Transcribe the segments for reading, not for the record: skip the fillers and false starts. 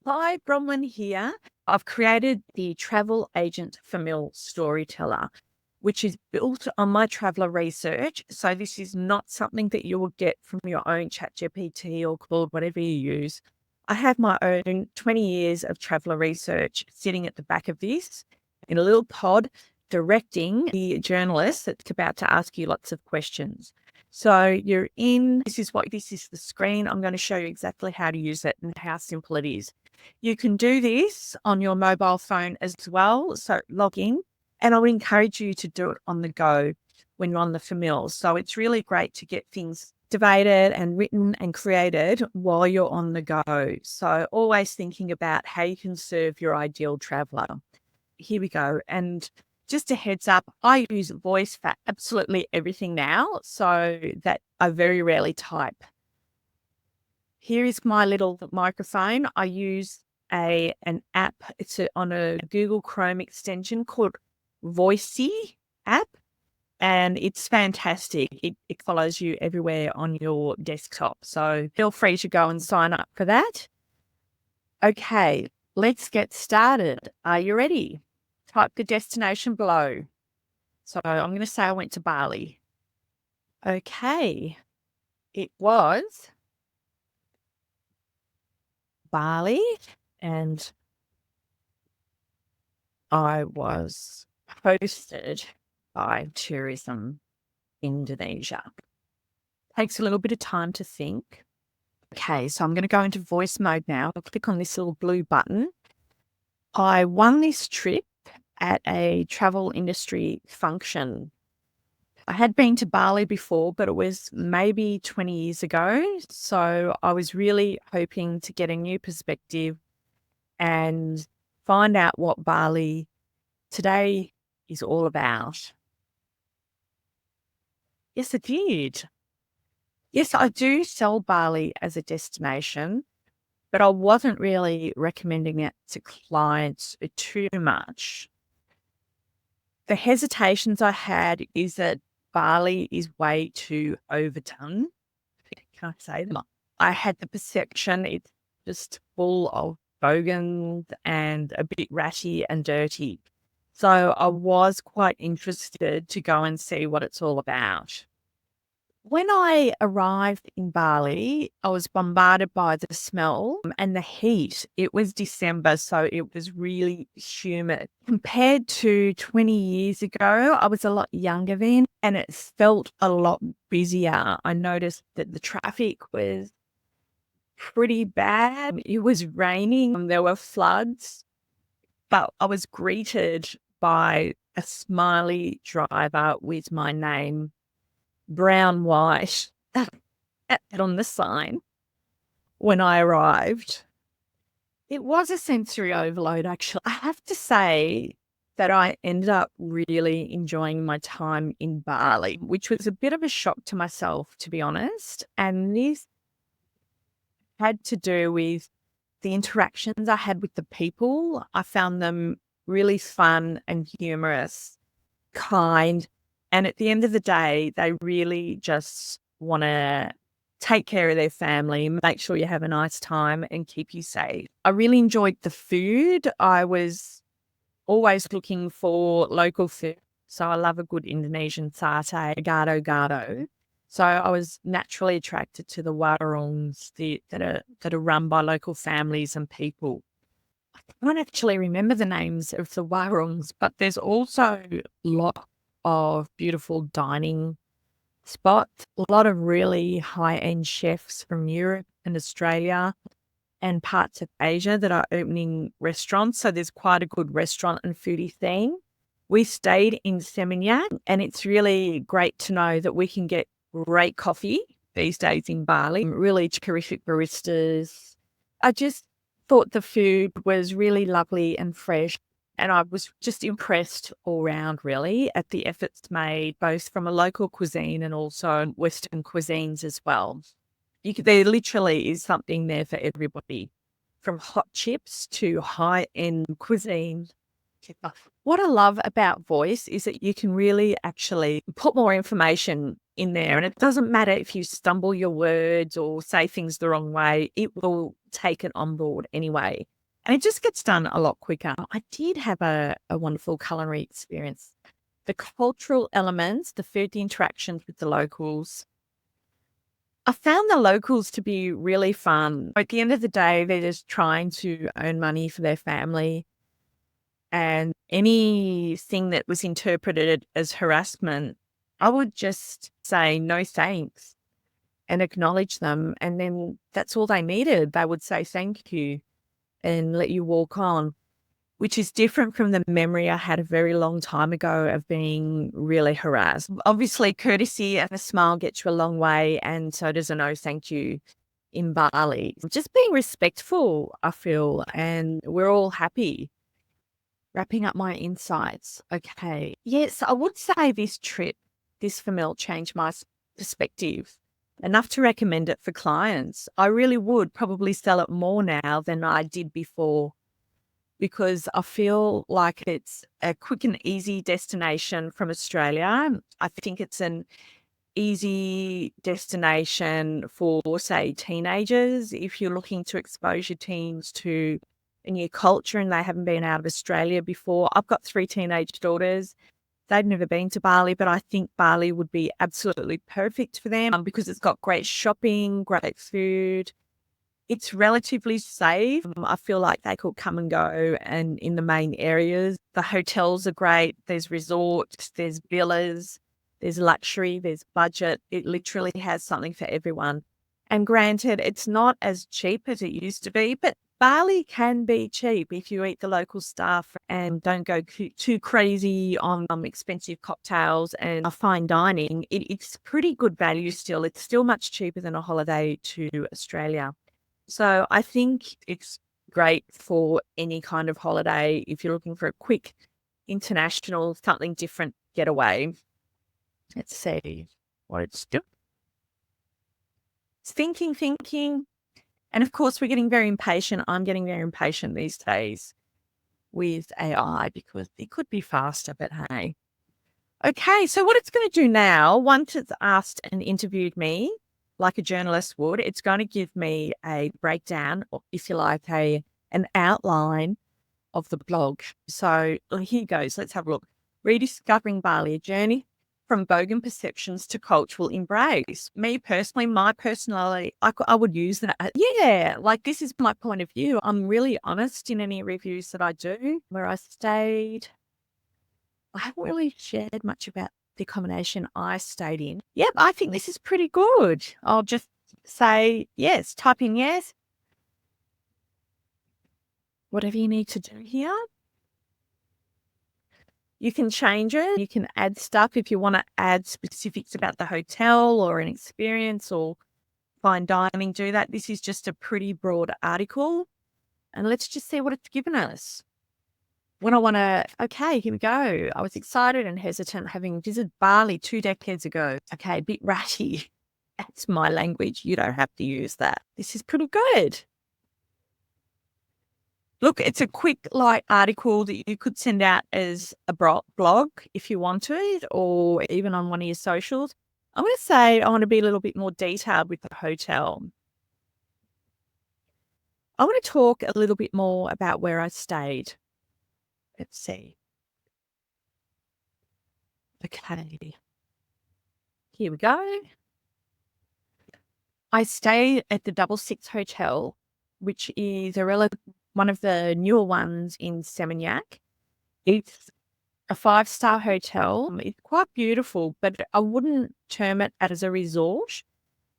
Hi, Bronwyn here. I've created the travel agent Famil Storyteller, which is built on my traveler research. So this is not something that you will get from your own ChatGPT or Claude, whatever you use. I have my own 20 years of traveler research sitting at the back of this in a little pod, directing the journalist that's about to ask you lots of questions. So this is the screen. I'm going to show you exactly how to use it and how simple it is. You can do this on your mobile phone as well. So log in, and I would encourage you to do it on the go when you're on the Famil. So it's really great to get things activated and written and created while you're on the go. So always thinking about how you can serve your ideal traveler. Here we go. And just a heads up, I use voice for absolutely everything now, so that I very rarely type. Here is my little microphone. I use an app. It's on a Google Chrome extension called Voicey app, and it's fantastic. It follows you everywhere on your desktop. So feel free to go and sign up for that. Okay, let's get started. Are you ready? Type the destination below. So I'm going to say I went to Bali. Okay, it was Bali, and I was hosted by Tourism Indonesia. Takes a little bit of time to think. Okay, so I'm going to go into voice mode now. I'll click on this little blue button. I won this trip at a travel industry function. I had been to Bali before, but it was maybe 20 years ago. So I was really hoping to get a new perspective and find out what Bali today is all about. Yes, it did. Yes, I do sell Bali as a destination, but I wasn't really recommending it to clients too much. The hesitations I had is that Bali is way too overdone. Can I say that? I had the perception it's just full of bogans and a bit ratty and dirty. So I was quite interested to go and see what it's all about. When I arrived in Bali, I was bombarded by the smell and the heat. It was December, so it was really humid. Compared to 20 years ago, I was a lot younger then, and it felt a lot busier. I noticed that the traffic was pretty bad. It was raining, there were floods, but I was greeted by a smiley driver with my name brown, white, on the sign when I arrived. It was a sensory overload, actually. I have to say that I ended up really enjoying my time in Bali, which was a bit of a shock to myself, to be honest. And this had to do with the interactions I had with the people. I found them really fun and humorous, kind. And at the end of the day, they really just want to take care of their family, make sure you have a nice time and keep you safe. I really enjoyed the food. I was always looking for local food. So I love a good Indonesian satay, gado-gado. So I was naturally attracted to the warungs that are run by local families and people. I can't actually remember the names of the warungs, but there's also a lot of beautiful dining spots, a lot of really high-end chefs from Europe and Australia and parts of Asia that are opening restaurants. So there's quite a good restaurant and foodie scene. We stayed in Seminyak, and it's really great to know that we can get great coffee these days in Bali, really terrific baristas. I just thought the food was really lovely and fresh. And I was just impressed all round, really, at the efforts made, both from a local cuisine and also Western cuisines as well. There literally is something there for everybody, from hot chips to high-end cuisine. What I love about voice is that you can really actually put more information in there, and it doesn't matter if you stumble your words or say things the wrong way, it will take it on board anyway. and it just gets done a lot quicker. I did have a wonderful culinary experience. The cultural elements, the food, the interactions with the locals. I found the locals to be really fun. At the end of the day, they're just trying to earn money for their family. And anything that was interpreted as harassment, I would just say no thanks and acknowledge them. And then that's all they needed. They would say thank you and let you walk on, which is different from the memory I had a very long time ago of being really harassed. Obviously, courtesy and a smile gets you a long way, and so does a no thank you in Bali. Just being respectful, I feel, and we're all happy. Wrapping up my insights. Okay. Yes, I would say this trip, this Famil, changed my perspective enough to recommend it for clients. I really would probably sell it more now than I did before, because I feel like it's a quick and easy destination from Australia. I think it's an easy destination for, say, teenagers. If you're looking to expose your teens to a new culture and they haven't been out of Australia before. I've got 3 teenage daughters. They've never been to Bali, but I think Bali would be absolutely perfect for them because it's got great shopping, great food. It's relatively safe. I feel like they could come and go and in the main areas. The hotels are great. There's resorts, there's villas, there's luxury, there's budget. It literally has something for everyone. And granted, it's not as cheap as it used to be, but Bali can be cheap if you eat the local stuff and don't go too crazy on expensive cocktails and fine dining. It's pretty good value still. It's still much cheaper than a holiday to Australia. So I think it's great for any kind of holiday if you're looking for a quick international, something different getaway. Let's see what it's doing. It's thinking. And of course, we're getting very impatient. I'm getting very impatient these days with AI because it could be faster, but hey. Okay, so what it's going to do now, once it's asked and interviewed me, like a journalist would, it's going to give me a breakdown, or if you like, an outline of the blog. So here goes. Let's have a look. Rediscovering Bali, a journey from bogan perceptions to cultural embrace. Me personally, my personality, I would use that. Yeah, like this is my point of view. I'm really honest in any reviews that I do. Where I stayed, I haven't really shared much about the accommodation I stayed in. Yep, I think this is pretty good. I'll just say yes, type in yes. Whatever you need to do here. You can change it. You can add stuff if you want to add specifics about the hotel or an experience or fine dining, do that. This is just a pretty broad article. And let's just see what it's given us. When I want to, okay, here we go. I was excited and hesitant having visited Bali 2 decades ago. Okay, a bit ratty. That's my language. You don't have to use that. This is pretty good. Look, it's a quick, light article that you could send out as a blog if you wanted, or even on one of your socials. I'm going to say I want to be a little bit more detailed with the hotel. I want to talk a little bit more about where I stayed. Let's see. Okay. Here we go. I stayed at the 66 Hotel, which is one of the newer ones in Seminyak. It's a 5-star hotel. It's quite beautiful, but I wouldn't term it as a resort.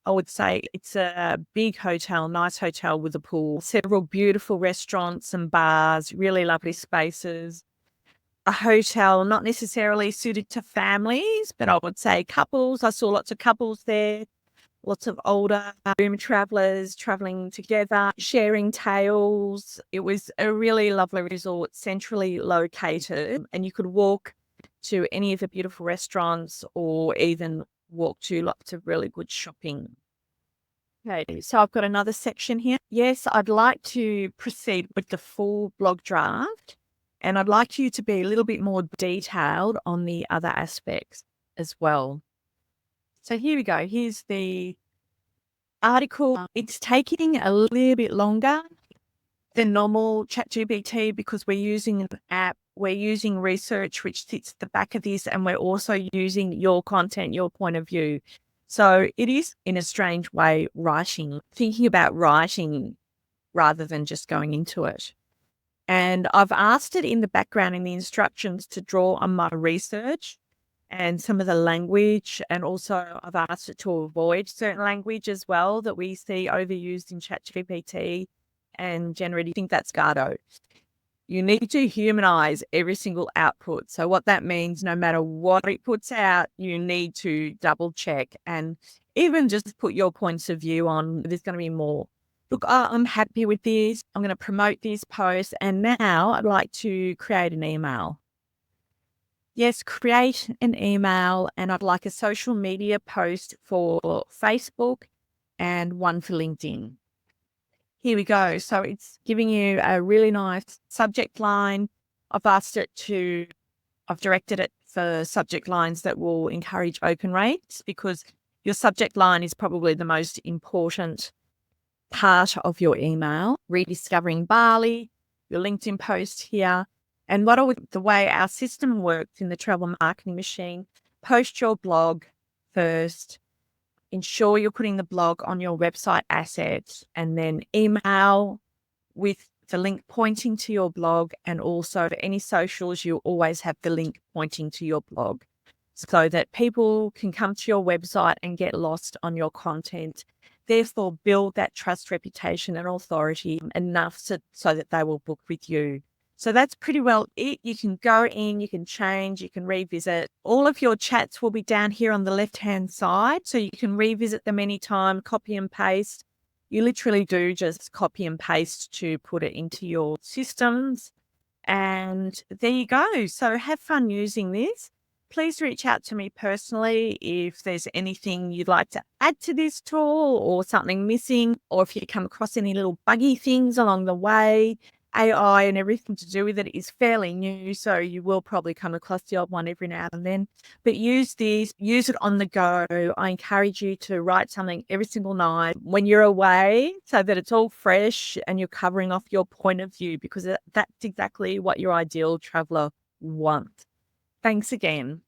I would say it's a big hotel, nice hotel with a pool, several beautiful restaurants and bars, really lovely spaces. A hotel not necessarily suited to families, but I would say couples. I saw lots of couples there, lots of older boom travelers traveling together, sharing tales. It was a really lovely resort, centrally located, and you could walk to any of the beautiful restaurants or even walk to lots of really good shopping. Okay, so I've got another section here. Yes, I'd like to proceed with the full blog draft, and I'd like you to be a little bit more detailed on the other aspects as well. So here we go. Here's the article. It's taking a little bit longer the normal ChatGPT because we're using an app, we're using research which sits at the back of this, and we're also using your content, your point of view. So it is, in a strange way, thinking about writing rather than just going into it. And I've asked it in the background in the instructions to draw on my research and some of the language. And also I've asked it to avoid certain language as well that we see overused in ChatGPT and generally think that's Gardo. You need to humanize every single output. So what that means, no matter what it puts out, you need to double check and even just put your points of view on. There's going to be more. Look, I'm happy with this. I'm going to promote this post. And now I'd like to create an email. Yes, create an email. And I'd like a social media post for Facebook and one for LinkedIn. Here we go. So it's giving you a really nice subject line. I've directed it for subject lines that will encourage open rates because your subject line is probably the most important part of your email. Rediscovering Bali, your LinkedIn post here. And the way our system works in the travel marketing machine, post your blog first. Ensure you're putting the blog on your website assets and then email with the link pointing to your blog, and also for any socials, you always have the link pointing to your blog so that people can come to your website and get lost on your content. Therefore, build that trust, reputation, and authority enough so that they will book with you. So that's pretty well it. You can go in, you can change, you can revisit. All of your chats will be down here on the left-hand side, so you can revisit them anytime, copy and paste. You literally do just copy and paste to put it into your systems. And there you go. So have fun using this. Please reach out to me personally if there's anything you'd like to add to this tool or something missing, or if you come across any little buggy things along the way. AI and everything to do with it is fairly new, so you will probably come across the odd one every now and then. But use this, use it on the go. I encourage you to write something every single night when you're away so that it's all fresh and you're covering off your point of view, because that's exactly what your ideal traveler wants. Thanks again.